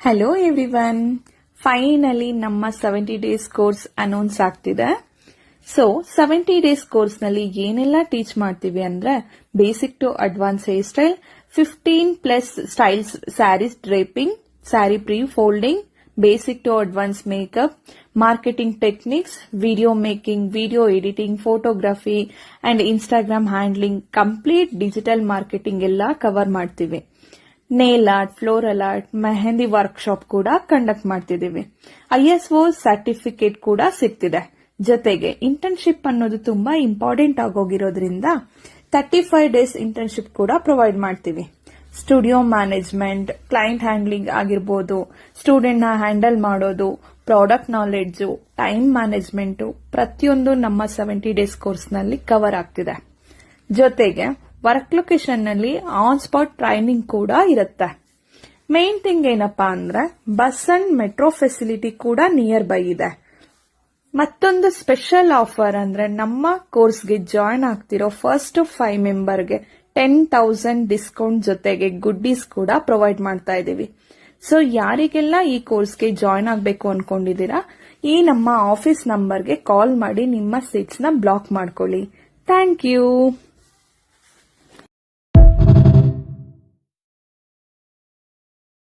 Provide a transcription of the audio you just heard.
Hello everyone, finally ನಮ್ಮ 70 days course announce ಆಗ್ತಿದೆ. So 70 days course ನಲ್ಲಿ ಏನೆಲ್ಲ ಟೀಚ್ ಮಾಡ್ತೀವಿ ಅಂದ್ರೆ basic to advance hair style, 15+ styles, saris draping, sari pre folding, basic to advance makeup, marketing techniques, video making, video editing, photography and Instagram handling, complete digital marketing ಎಲ್ಲ cover ಮಾಡ್ತೀವಿ. Nail art, floral art, mehndi workshop ಕೂಡ conduct ಮಾಡ್ತಿದೀವಿ. ISO certificate ಕೂಡ ಸಿಗ್ತಿದೆ. ಜೊತೆಗೆ internship ಅನ್ನೋದು ತುಂಬಾ important ಆಗೋಗಿರೋದ್ರಿಂದ 35 ಡೇಸ್ ಇಂಟರ್ನ್ಶಿಪ್ ಕೂಡ ಪ್ರೊವೈಡ್ ಮಾಡ್ತೀವಿ. ಸ್ಟುಡಿಯೋ ಮ್ಯಾನೇಜ್ಮೆಂಟ್, ಕ್ಲೈಂಟ್ ಹ್ಯಾಂಡ್ಲಿಂಗ್ ಆಗಿರ್ಬೋದು, ಸ್ಟೂಡೆಂಟ್ ನ ಹ್ಯಾಂಡಲ್ ಮಾಡೋದು, ಪ್ರಾಡಕ್ಟ್ ನಾಲೆಡ್ಜ್, ಟೈಮ್ ಮ್ಯಾನೇಜ್ಮೆಂಟ್ ಪ್ರತಿಯೊಂದು ನಮ್ಮ 70 ಡೇಸ್ ಕೋರ್ಸ್ ನಲ್ಲಿ ಕವರ್ ಆಗ್ತಿದೆ. ಜೊತೆಗೆ ವರ್ಕ್ ಲೊಕೇಶನ್ ನಲ್ಲಿ ಆನ್ ಸ್ಪಾಟ್ ಟ್ರೈನಿಂಗ್ ಕೂಡ ಇರುತ್ತೆ. ಮೇನ್ ಥಿಂಗ್ ಏನಪ್ಪಾ ಅಂದ್ರೆ ಬಸ್ ಅಂಡ್ ಮೆಟ್ರೋ ಫೆಸಿಲಿಟಿ ಕೂಡ ನಿಯರ್ ಬೈ ಇದೆ. ಮತ್ತೊಂದು ಸ್ಪೆಷಲ್ ಆಫರ್ ಅಂದ್ರೆ ನಮ್ಮ ಕೋರ್ಸ್ಗೆ ಜಾಯ್ನ್ ಆಗ್ತಿರೋ ಫಸ್ಟ್ 5 ಮೆಂಬರ್ಗೆ 10,000 ಡಿಸ್ಕೌಂಟ್ ಜೊತೆಗೆ ಗುಡ್ಡೀಸ್ ಕೂಡ ಪ್ರೊವೈಡ್ ಮಾಡ್ತಾ ಇದೀವಿ. ಸೊ ಯಾರಿಗೆಲ್ಲ ಈ ಕೋರ್ಸ್ಗೆ ಜಾಯ್ನ್ ಆಗಬೇಕು ಅನ್ಕೊಂಡಿದೀರಾ, ಈ ನಮ್ಮ ಆಫೀಸ್ ನಂಬರ್ಗೆ ಕಾಲ್ ಮಾಡಿ ನಿಮ್ಮ ಸೀಟ್ಸ್ ನ ಬ್ಲಾಕ್ ಮಾಡ್ಕೊಳ್ಳಿ. Thank you.